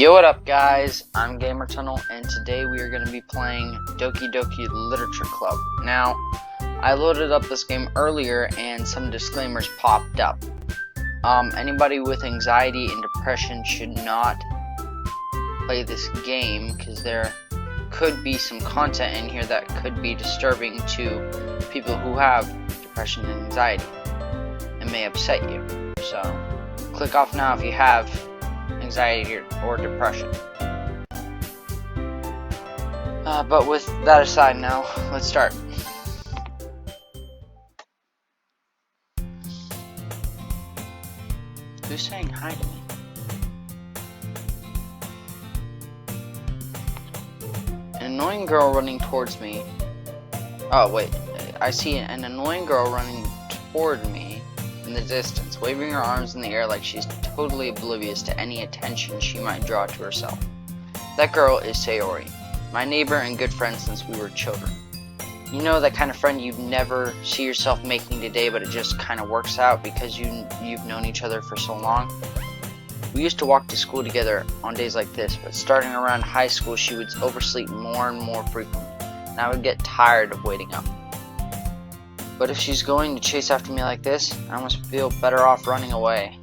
Yo, what up guys, I'm Gamer Tunnel, and today we are going to be playing Doki Doki Literature Club. Now, I loaded up this game earlier and some disclaimers popped up. Anybody with anxiety and depression should not play this game, because there could be some content in here that could be disturbing to people who have depression and anxiety and may upset you. So, click off now if you have anxiety or depression. But with that aside now, let's start. Who's saying hi to me? An annoying girl running towards me. Oh wait, I see an annoying girl running toward me in the distance, waving her arms in the air like she's totally oblivious to any attention she might draw to herself. That girl is Sayori, my neighbor and good friend since we were children. You know, that kind of friend you'd never see yourself making today, but it just kind of works out because you've known each other for so long. We used to walk to school together on days like this, but starting around high school she would oversleep more and more frequently, and I would get tired of waiting up. But if she's going to chase after me like this, I must feel better off running away.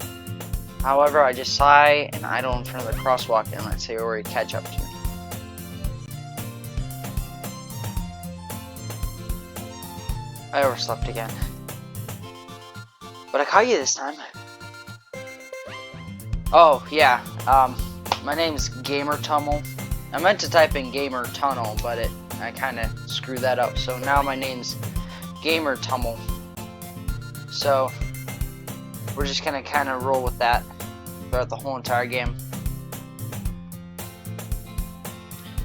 However, I just sigh and idle in front of the crosswalk and let Sayori catch up to me. I overslept again. But I caught you this time. Oh, yeah. My name's Gamer Tunnel. I meant to type in Gamer Tunnel, but I kind of screwed that up. So now my name's Gamer Tunnel. So we're just gonna kind of roll with that throughout the whole entire game.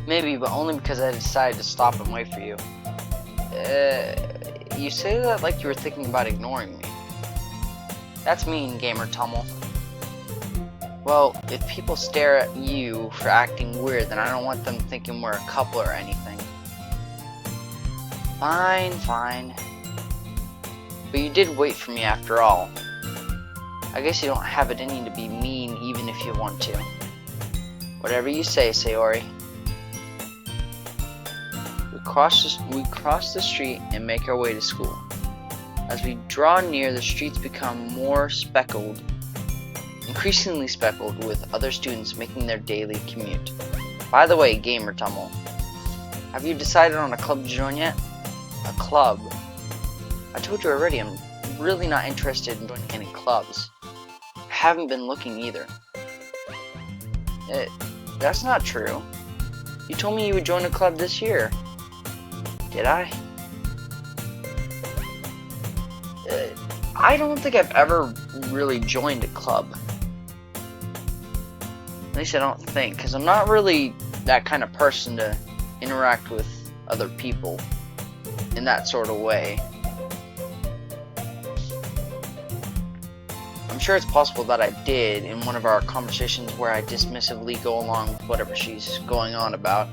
Maybe, but only because I decided to stop and wait for you. You say that like you were thinking about ignoring me. That's mean, Gamer Tunnel. Well, if people stare at you for acting weird, then I don't want them thinking we're a couple or anything. Fine, fine. But you did wait for me after all. I guess you don't have it in you to be mean even if you want to. Whatever you say, Sayori. We cross the street and make our way to school. As we draw near, the streets become more speckled, increasingly speckled with other students making their daily commute. By the way, Gamer Tunnel, have you decided on a club to join yet? A club? I told you already, I'm really not interested in joining any clubs. I haven't been looking either. That's not true. You told me you would join a club this year. Did I? I don't think I've ever really joined a club. At least I don't think, because I'm not really that kind of person to interact with other people in that sort of way. I'm sure it's possible that I did in one of our conversations where I dismissively go along with whatever she's going on about.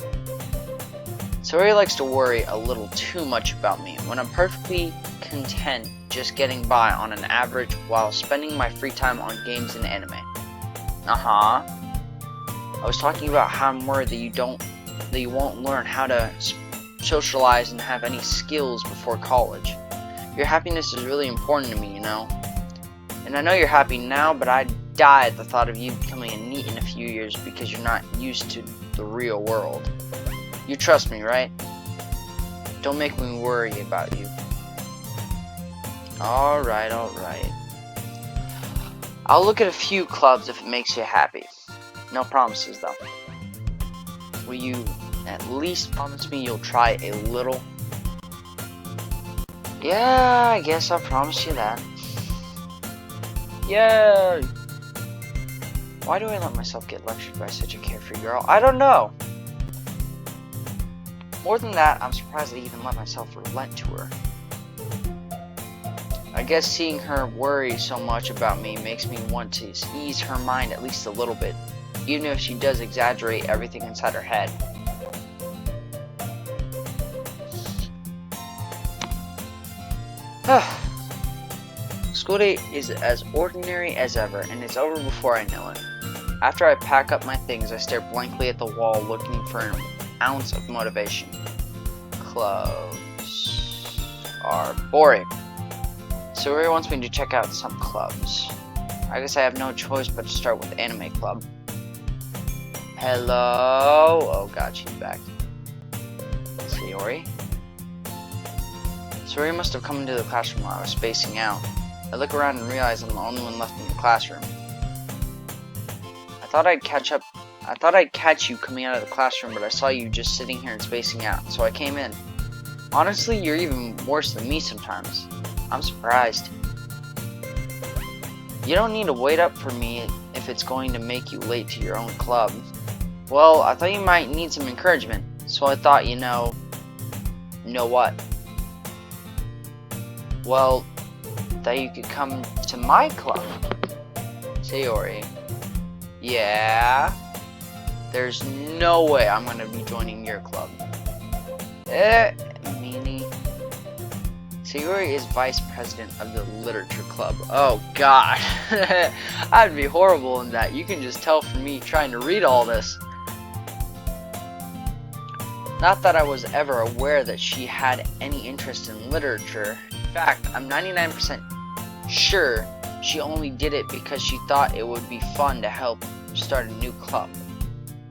Sayori likes to worry a little too much about me when I'm perfectly content just getting by on an average while spending my free time on games and anime. I was talking about how I'm worried that you won't learn how to socialize and have any skills before college. Your happiness is really important to me, you know. And I know you're happy now, but I'd die at the thought of you becoming a NEET in a few years because you're not used to the real world. You trust me, right? Don't make me worry about you. Alright. I'll look at a few clubs if it makes you happy. No promises, though. Will you at least promise me you'll try a little? Yeah, I guess I'll promise you that. Yay! Why do I let myself get lectured by such a carefree girl? I don't know. More than that, I'm surprised I even let myself relent to her. I guess seeing her worry so much about me makes me want to ease her mind at least a little bit, even if she does exaggerate everything inside her head. School day is as ordinary as ever, and it's over before I know it. After I pack up my things, I stare blankly at the wall, looking for an ounce of motivation. Clubs are boring. Sayori wants me to check out some clubs. I guess I have no choice but to start with Anime Club. Hello? Oh god, she's back. Sayori? Sayori must have come into the classroom while I was spacing out. I look around and realize I'm the only one left in the classroom. I thought I'd catch you coming out of the classroom, but I saw you just sitting here and spacing out, so I came in. Honestly, you're even worse than me sometimes. I'm surprised. You don't need to wait up for me if it's going to make you late to your own club. Well, I thought you might need some encouragement, so I thought, you know what? Well, that you could come to my club. Sayori. Yeah? There's no way I'm gonna be joining your club. Meanie. Sayori is vice president of the Literature Club. Oh god. I'd be horrible in that. You can just tell from me trying to read all this. Not that I was ever aware that she had any interest in literature. In fact, I'm 99% sure she only did it because she thought it would be fun to help start a new club.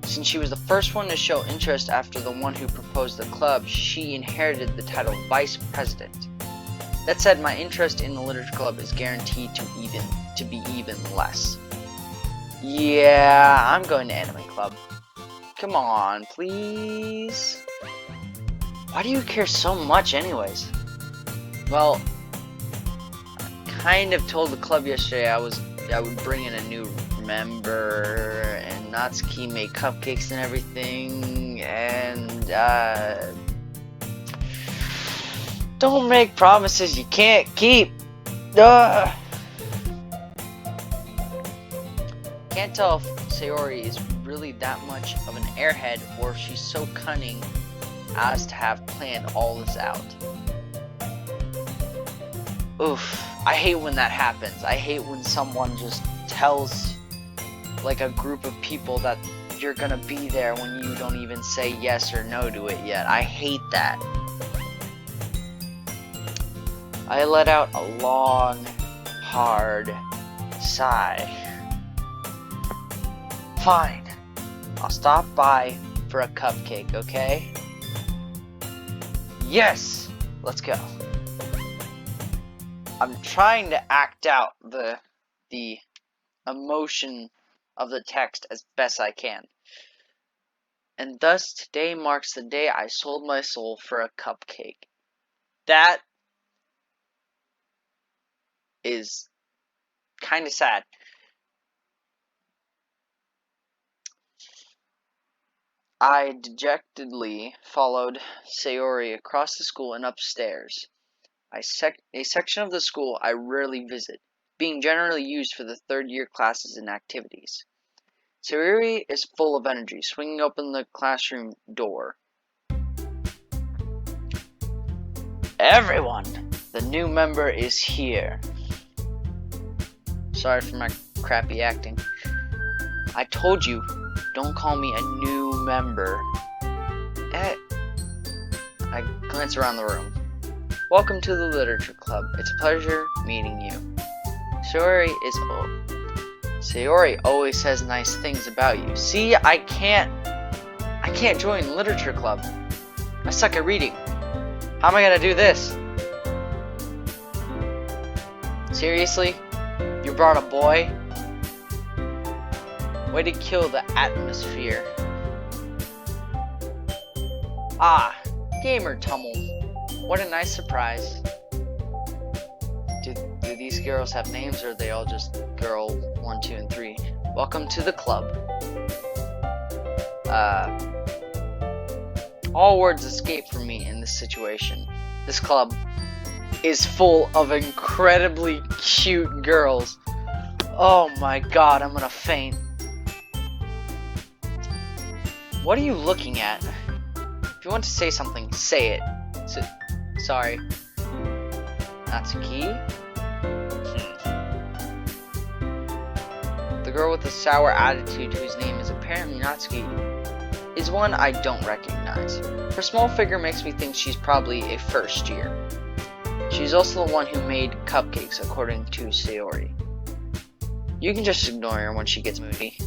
Since she was the first one to show interest after the one who proposed the club, she inherited the title Vice President. That said, my interest in the Literature Club is guaranteed to be even less. Yeah, I'm going to Anime Club. Come on, please. Why do you care so much anyways? Well, I kind of told the club yesterday I would bring in a new member, and Natsuki made cupcakes and everything, and don't make promises you can't keep. Can't tell if Sayori is really that much of an airhead or if she's so cunning as to have planned all this out. Oof, I hate when that happens. I hate when someone just tells like a group of people that you're gonna be there when you don't even say yes or no to it yet. I hate that. I let out a long, hard sigh. Fine. I'll stop by for a cupcake, okay? Yes! Let's go. I'm trying to act out the emotion of the text as best I can. And thus today marks the day I sold my soul for a cupcake. That is kind of sad. I dejectedly followed Sayori across the school and upstairs. A section of the school I rarely visit, being generally used for the third-year classes and activities. Sayori is full of energy, swinging open the classroom door. Everyone! The new member is here. Sorry for my crappy acting. I told you, don't call me a new member. I glance around the room. Welcome to the Literature Club. It's a pleasure meeting you. Sayori always says nice things about you. See, I can't join Literature Club. I suck at reading. How am I gonna do this? Seriously? You brought a boy? Way to kill the atmosphere. Ah, Gamer Tummel. What a nice surprise. Do these girls have names, or are they all just girl 1, 2, and 3? Welcome to the club. All words escape from me in this situation. This club is full of incredibly cute girls. Oh my god, I'm gonna faint. What are you looking at? If you want to say something, say it. Sorry. Natsuki? The girl with a sour attitude whose name is apparently Natsuki, is one I don't recognize. Her small figure makes me think she's probably a first year. She's also the one who made cupcakes, according to Sayori. You can just ignore her when she gets moody.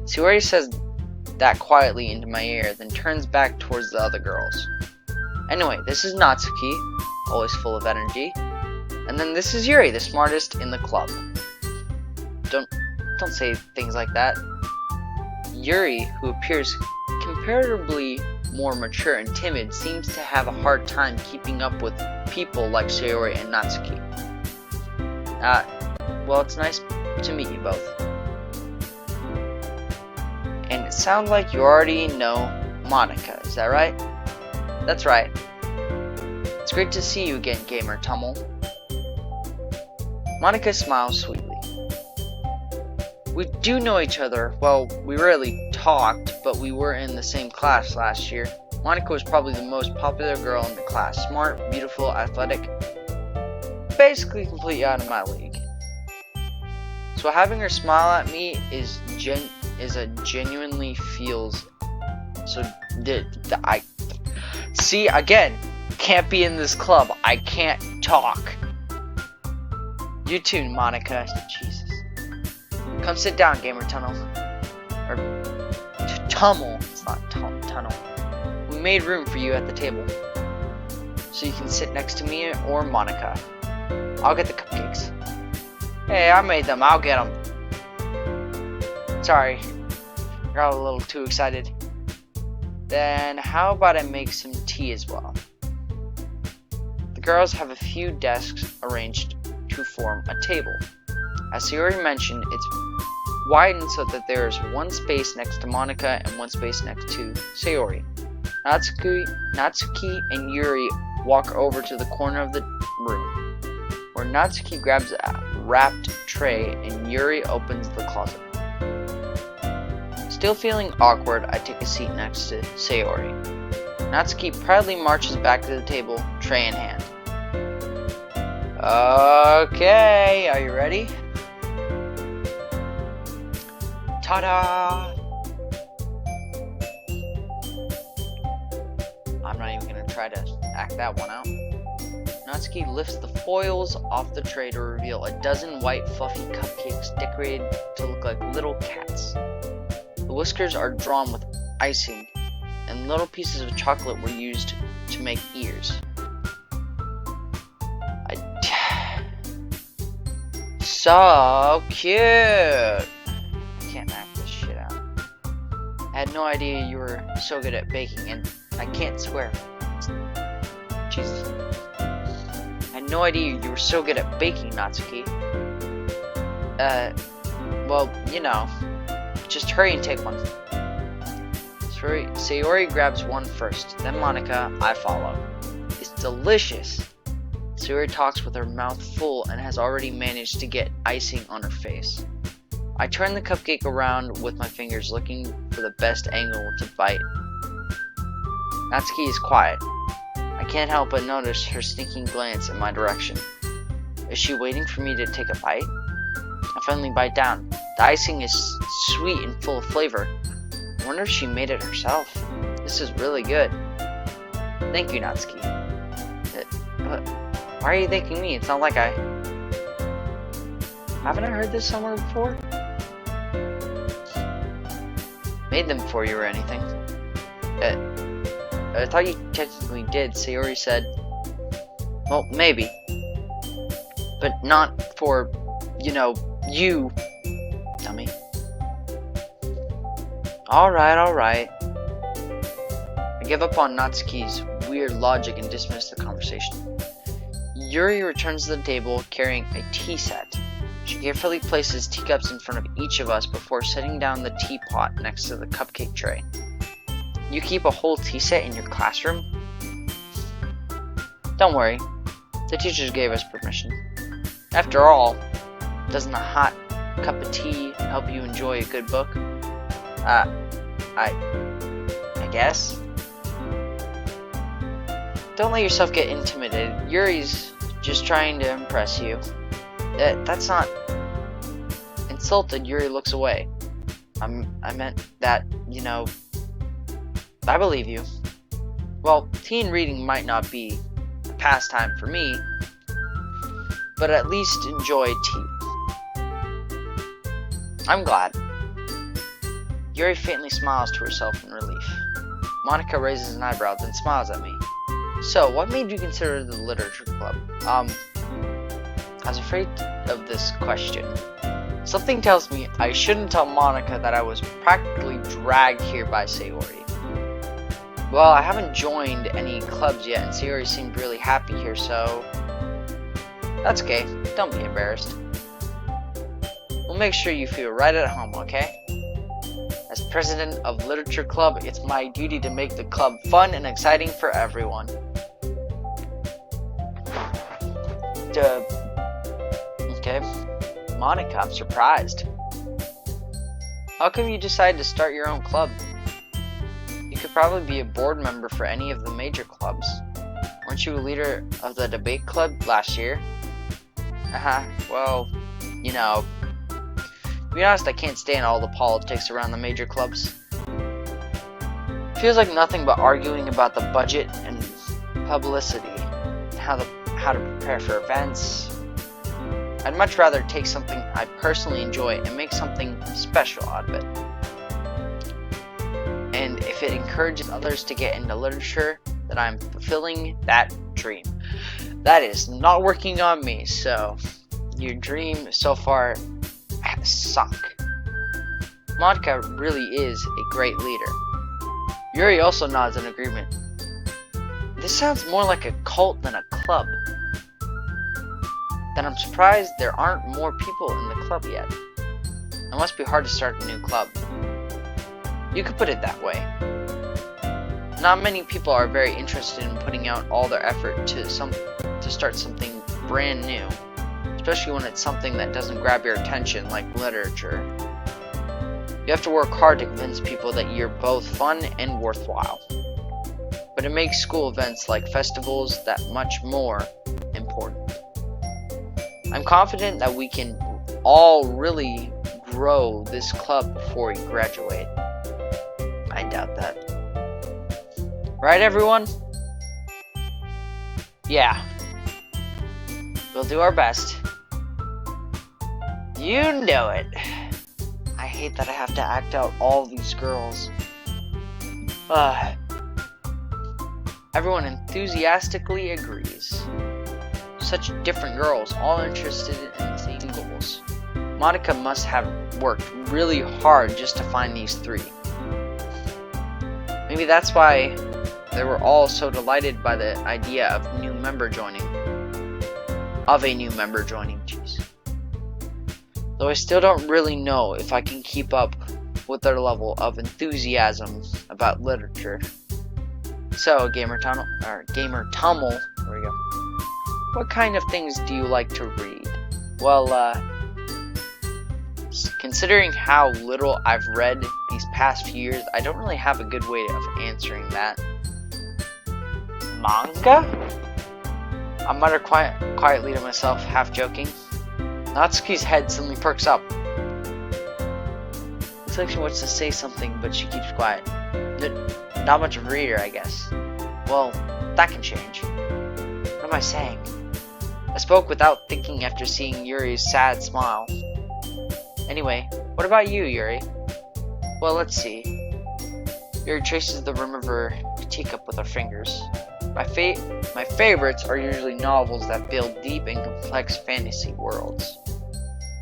Sayori says that quietly into my ear, then turns back towards the other girls. Anyway, this is Natsuki, always full of energy. And then this is Yuri, the smartest in the club. Don't say things like that. Yuri, who appears comparatively more mature and timid, seems to have a hard time keeping up with people like Sayori and Natsuki. Well, it's nice to meet you both. And it sounds like you already know Monica, is that right? That's right. It's great to see you again, Gamer Tummel. Monica smiles sweetly. We do know each other. Well, we rarely talked, but we were in the same class last year. Monica was probably the most popular girl in the class. Smart, beautiful, athletic. Basically completely out of my league. So having her smile at me genuinely feels so. I see again. Can't be in this club. I can't talk. You too, Monica. Jesus. Come sit down, Gamer Tunnel. Or Tummel. It's not Tunnel. We made room for you at the table, so you can sit next to me or Monica. I'll get the cupcakes. Hey, I made them. I'll get them. Sorry. Got a little too excited. Then how about I make some tea as well? The girls have a few desks arranged to form a table. As Sayori mentioned, it's widened so that there is one space next to Monica and one space next to Sayori. Natsuki and Yuri walk over to the corner of the room, where Natsuki grabs a wrapped tray and Yuri opens the closet. Still feeling awkward, I take a seat next to Sayori. Natsuki proudly marches back to the table, tray in hand. Okay, are you ready? Ta-da! I'm not even gonna try to act that one out. Natsuki lifts the foils off the tray to reveal a dozen white fluffy cupcakes decorated to look like little cats. The whiskers are drawn with icing, and little pieces of chocolate were used to make ears. So cute! I can't act this shit out. I had no idea you were so good at baking, and I can't swear. Jesus. I had no idea you were so good at baking, Natsuki. Well, you know, just hurry and take one. Sayori grabs one first, then Monica, I follow. It's delicious. Sayori talks with her mouth full and has already managed to get icing on her face. I turn the cupcake around with my fingers, looking for the best angle to bite. Natsuki is quiet. I can't help but notice her sneaking glance in my direction. Is she waiting for me to take a bite? I finally bite down. The icing is sweet and full of flavor. I wonder if she made it herself. This is really good. Thank you, Natsuki. Why are you thanking me? It's not like I... Haven't I heard this somewhere before? Made them for you or anything. I thought you technically did. Sayori said. Well, maybe. But not for, you know, you. Dummy. Alright. I give up on Natsuki's weird logic and dismiss the conversation. Yuri returns to the table carrying a tea set. She carefully places teacups in front of each of us before setting down the teapot next to the cupcake tray. You keep a whole tea set in your classroom? Don't worry, the teachers gave us permission. After all, doesn't a hot cup of tea help you enjoy a good book? I guess. Don't let yourself get intimidated. Yuri's just trying to impress you. That's not Insulted, Yuri looks away. I meant that, you know, I believe you. Well, teen reading might not be a pastime for me, but at least enjoy tea. I'm glad. Yuri faintly smiles to herself in relief. Monica raises an eyebrow, then smiles at me. So, what made you consider the literature club? I was afraid of this question. Something tells me I shouldn't tell Monica that I was practically dragged here by Sayori. Well, I haven't joined any clubs yet, and Sayori seemed really happy here, so... That's okay. Don't be embarrassed. We'll make sure you feel right at home, okay? As president of Literature Club, it's my duty to make the club fun and exciting for everyone. Okay. Monica, I'm surprised. How come you decided to start your own club? You could probably be a board member for any of the major clubs. Weren't you a leader of the debate club last year? Well, you know, to be honest, I can't stand all the politics around the major clubs. Feels like nothing but arguing about the budget and publicity, and how to prepare for events. I'd much rather take something I personally enjoy and make something special out of it. And if it encourages others to get into literature, then I'm fulfilling that dream. That is not working on me, so your dream so far has sunk. Monica really is a great leader. Yuri also nods in agreement. This sounds more like a cult than a club. Then I'm surprised there aren't more people in the club yet. It must be hard to start a new club. You could put it that way. Not many people are very interested in putting out all their effort to start something brand new, especially when it's something that doesn't grab your attention like literature. You have to work hard to convince people that you're both fun and worthwhile. But it makes school events like festivals that much more important. I'm confident that we can all really grow this club before we graduate. I doubt that. Right, everyone? Yeah. We'll do our best. You know it. I hate that I have to act out all these girls. Everyone enthusiastically agrees. Such different girls, all interested in the same goals. Monica must have worked really hard just to find these three. Maybe that's why they were all so delighted by the idea of a new member joining. Jeez. Though I still don't really know if I can keep up with their level of enthusiasm about literature. So, Gamer Tummel, there we go. What kind of things do you like to read? Well, considering how little I've read these past few years, I don't really have a good way of answering that. Manga? I muttered quietly to myself, half joking. Natsuki's head suddenly perks up. Looks like she wants to say something, but she keeps quiet. Not much of a reader, I guess. Well, that can change. What am I saying? I spoke without thinking after seeing Yuri's sad smile. Anyway, what about you, Yuri? Well, let's see. Yuri traces the rim of her teacup with her fingers. My favorites are usually novels that build deep and complex fantasy worlds.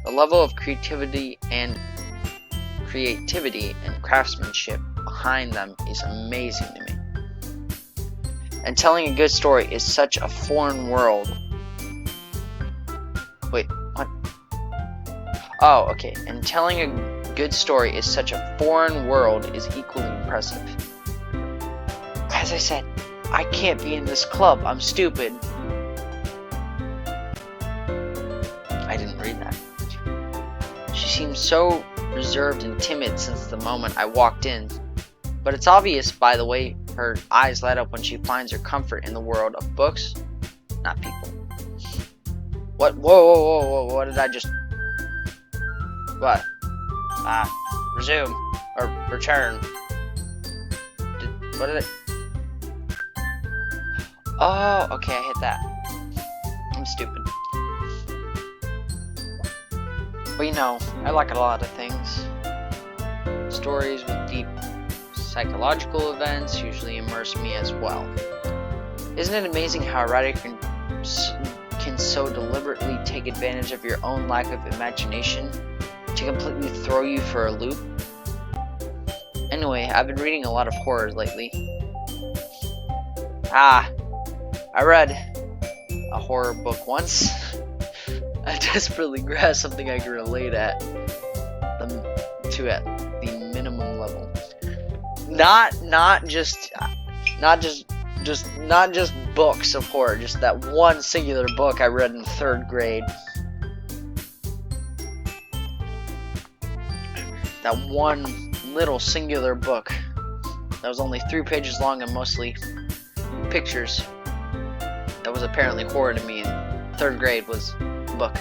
The level of creativity and craftsmanship behind them is amazing to me. And telling a good story is such a foreign world. Wait, what? Oh, okay. And telling a good story is such a foreign world is equally impressive. As I said, I can't be in this club. I'm stupid. I didn't read that. She seems so reserved and timid since the moment I walked in. But it's obvious by the way her eyes light up when she finds her comfort in the world of books, not people. What? Whoa, what did I just... What? Resume. Or return. What did it? Oh, okay, I hit that. I'm stupid. But you know, I like a lot of things. Stories with deep psychological events usually immerse me as well. Isn't it amazing how a writer can so deliberately take advantage of your own lack of imagination to completely throw you for a loop? Anyway, I've been reading a lot of horror lately. I read a horror book once. I desperately grasped something I could relate at the minimum level. Not just books of horror, just that one singular book I read in 3rd grade. That one little singular book that was only 3 pages long and mostly pictures. That was apparently horror to me in 3rd grade was the book.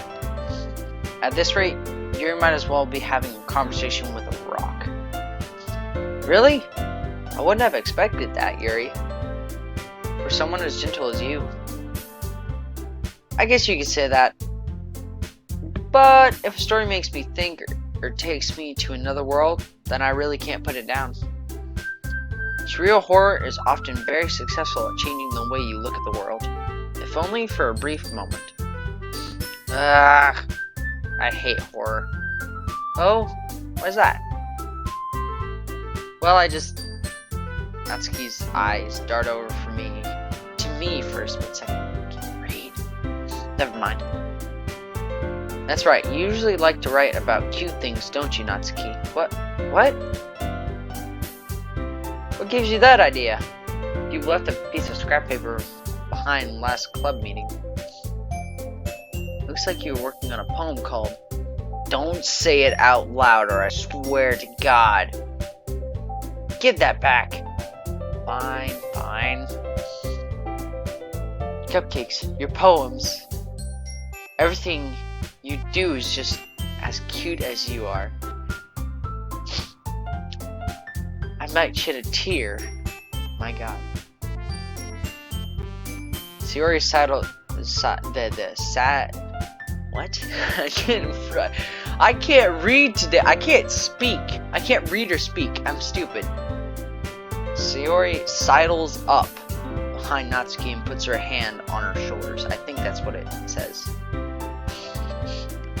At this rate, you might as well be having a conversation with a rock. Really? I wouldn't have expected that, Yuri. For someone as gentle as you. I guess you could say that. But if a story makes me think or takes me to another world, then I really can't put it down. Surreal horror is often very successful at changing the way you look at the world, if only for a brief moment. I hate horror. Oh, what is that? Well, Natsuki's eyes dart over to me for a split second. Read. Never mind. That's right, you usually like to write about cute things, don't you, Natsuki? What? What gives you that idea? You left a piece of scrap paper behind last club meeting. Looks like you were working on a poem called Don't Say It Out Loud or I Swear to God. Give that back. Fine. Cupcakes, your poems. Everything you do is just as cute as you are. I might shed a tear. My God. Sayori what? I can't read today. I can't speak. I can't read or speak. I'm stupid. Sayori sidles up behind Natsuki and puts her hand on her shoulders. I think that's what it says.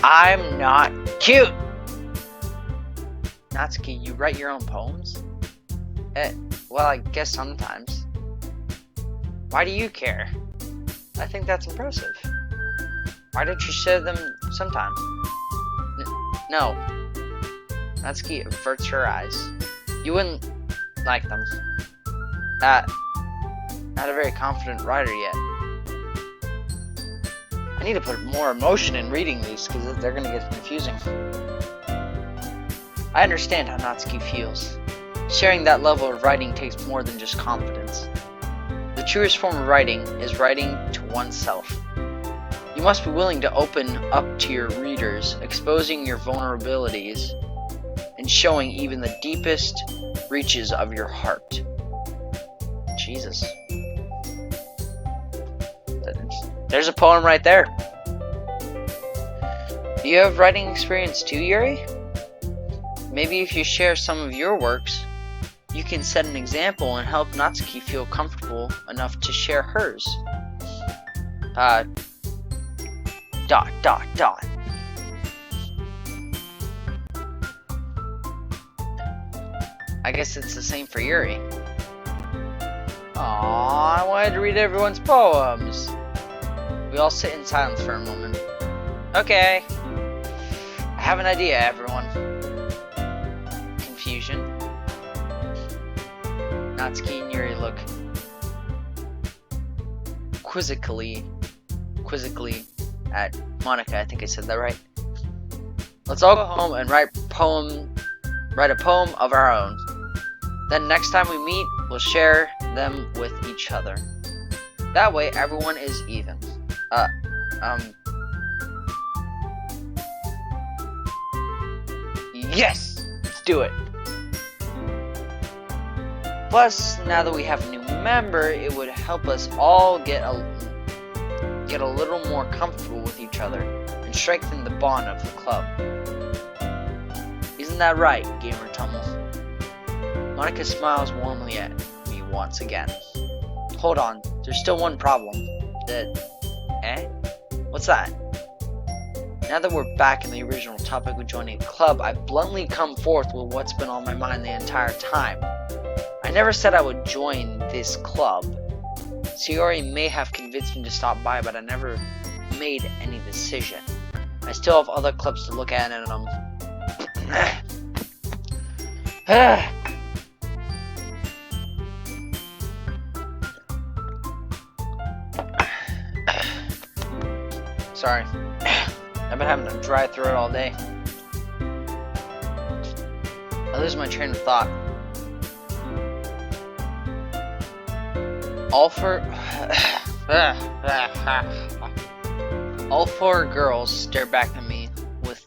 I'm not cute! Natsuki, you write your own poems? Well, I guess sometimes. Why do you care? I think that's impressive. Why don't you share them sometime? No. Natsuki averts her eyes. You wouldn't like them. Not a very confident writer yet. I need to put more emotion in reading these because they're gonna get confusing. I understand how Natsuki feels. Sharing that level of writing takes more than just confidence. The truest form of writing is writing to oneself. You must be willing to open up to your readers, exposing your vulnerabilities, and showing even the deepest reaches of your heart. Jesus. There's a poem right there. Do you have writing experience too, Yuri? Maybe if you share some of your works, you can set an example and help Natsuki feel comfortable enough to share hers. I guess it's the same for Yuri. Aww, I wanted to read everyone's poems. We all sit in silence for a moment. Okay. I have an idea, everyone. Confusion. Natsuki and Yuri look quizzically at Monica. I think I said that right. Let's all go home and write a poem of our own. Then next time we meet, we'll share them with each other. That way, everyone is even. Yes! Let's do it! Plus, now that we have a new member, it would help us all get a little more comfortable with each other and strengthen the bond of the club. Isn't that right, Gamer Tummel? Monica smiles warmly at me once again. Hold on, there's still one problem. What's that? Now that we're back in the original topic of joining a club, I bluntly come forth with what's been on my mind the entire time. I never said I would join this club. Sayori may have convinced me to stop by, but I never made any decision. I still have other clubs to look at, and sorry. I've been having a dry throat all day. I lose my train of thought. All four girls stare back at me with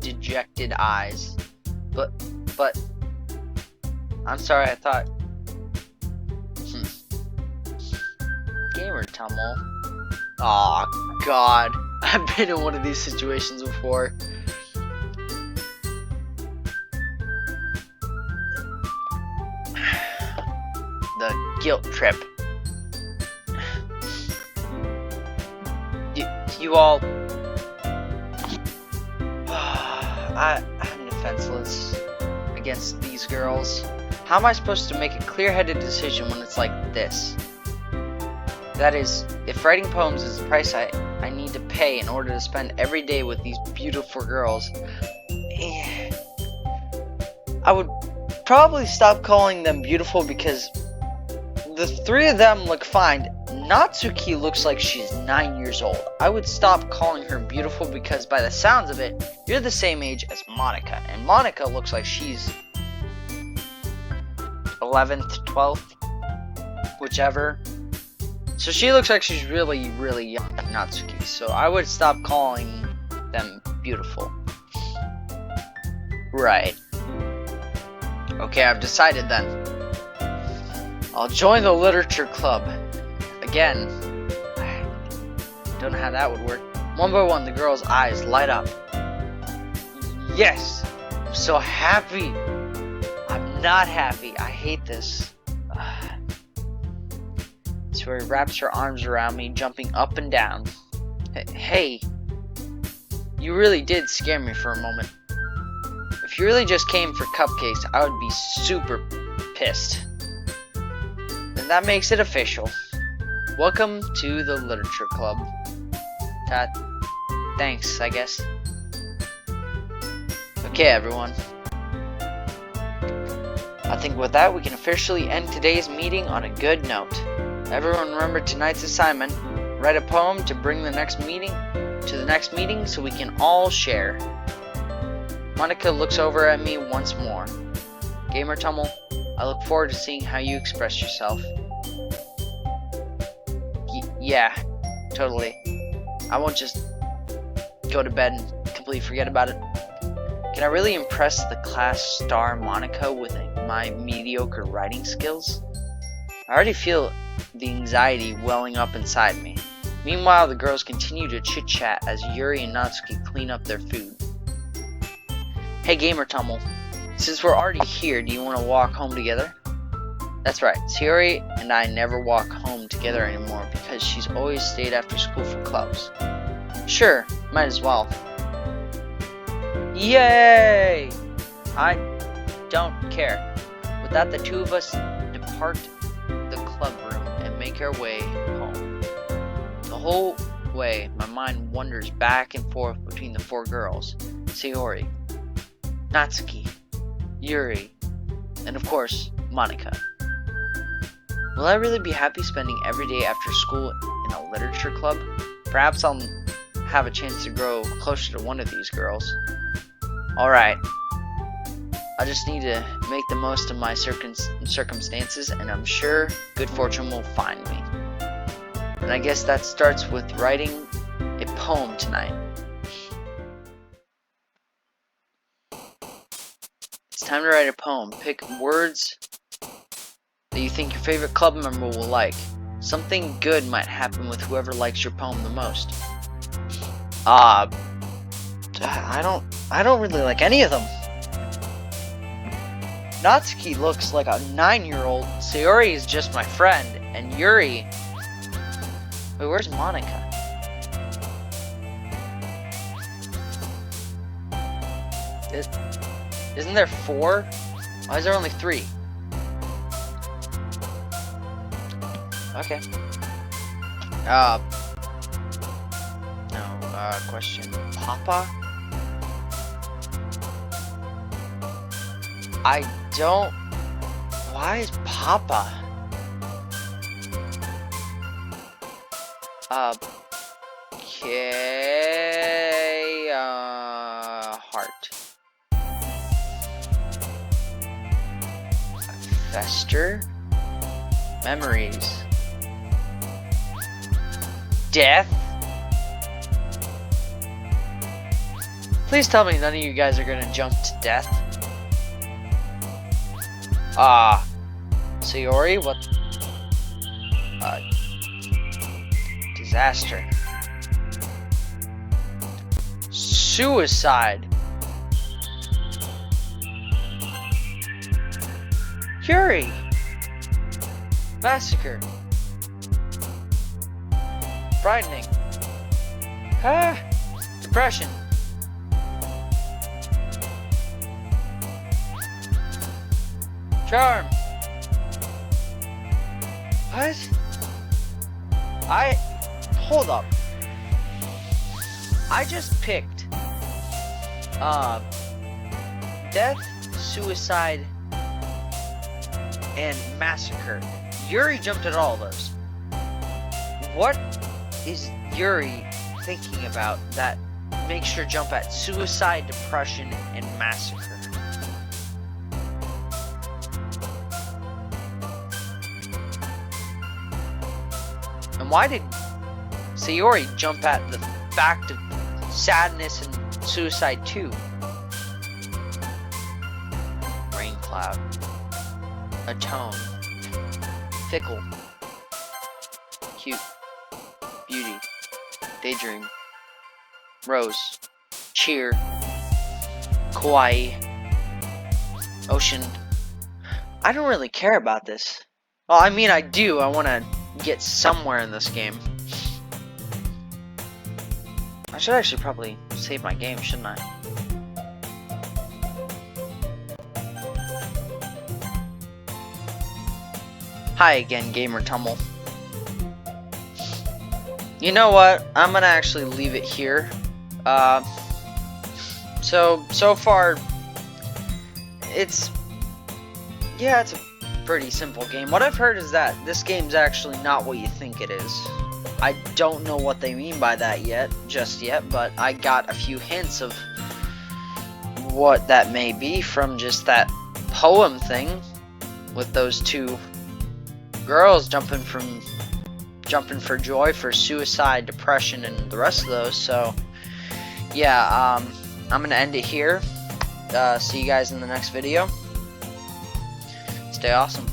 dejected eyes. But, I'm sorry, I thought... Gamer Tummel. Aw, God. I've been in one of these situations before. The guilt trip. You all... I'm defenseless against these girls. How am I supposed to make a clear-headed decision when it's like this? That is, if writing poems is the price I need to pay in order to spend every day with these beautiful girls, I would probably stop calling them beautiful because the three of them look fine. Natsuki looks like she's 9 years old. I would stop calling her beautiful because by the sounds of it, you're the same age as Monica, and Monica looks like she's 11th, 12th, whichever. So she looks like she's really, really young, Natsuki. So I would stop calling them beautiful. Right. Okay, I've decided then. I'll join the literature club. Again. I don't know how that would work. One by one, the girls' eyes light up. Yes! I'm so happy. I'm not happy. I hate this. Sayori wraps her arms around me, jumping up and down. Hey, you really did scare me for a moment. If you really just came for cupcakes, I would be super pissed. Then that makes it official. Welcome to the Literature Club. Thanks, I guess. Okay, everyone. I think with that, we can officially end today's meeting on a good note. Everyone remember tonight's assignment. Write a poem to bring the next meeting so we can all share. Monica looks over at me once more. Gamer Tummel, I look forward to seeing how you express yourself. Yeah, totally. I won't just go to bed and completely forget about it. Can I really impress the class star Monica with my mediocre writing skills? I already feel the anxiety welling up inside me. Meanwhile, the girls continue to chit-chat as Yuri and Natsuki clean up their food. Hey Gamer Tummel, since we're already here, do you want to walk home together? That's right, Sayori and I never walk home together anymore because she's always stayed after school for clubs. Sure, might as well. Yay! I don't care. With that, the two of us depart the club room and make our way home. The whole way, my mind wanders back and forth between the four girls, Sayori, Natsuki, Yuri, and of course, Monica. Will I really be happy spending every day after school in a literature club? Perhaps I'll have a chance to grow closer to one of these girls. Alright. I just need to make the most of my circumstances, and I'm sure good fortune will find me. And I guess that starts with writing a poem tonight. time to write a poem. Pick words that you think your favorite club member will like. Something good might happen with whoever likes your poem the most. I don't really like any of them. Natsuki looks like a 9-year-old. Sayori is just my friend. And Yuri... Wait, where's Monica? Isn't there 4? Why is there only 3? Okay. Question. Papa? I don't... Why is Papa? Okay... Heart. Fester? Memories. Death? Please tell me none of you guys are gonna jump to death. Sayori, what? Disaster. Suicide. Yuri. Massacre. Frightening. Depression. Charm. What? Hold up. I just picked death, suicide, and massacre. Yuri jumped at all of those. What is Yuri thinking about that makes her jump at suicide, depression, and massacre? And why did Sayori jump at the fact of sadness and suicide too? Rain cloud. Atone. Fickle. Cute. Beauty. Daydream. Rose. Cheer. Kawaii. Ocean. I don't really care about this. Well, I mean I do. I want to get somewhere in this game. I should actually probably save my game, shouldn't I? Hi again, Gamer Tumble. You know what? I'm gonna actually leave it here. So far, it's a pretty simple game. What I've heard is that this game's actually not what you think it is. I don't know what they mean by that just yet, but I got a few hints of what that may be from just that poem thing with those 2 girls jumping for joy, for suicide, depression, and the rest of those. So yeah, I'm gonna end it here. See you guys in the next video. Stay awesome.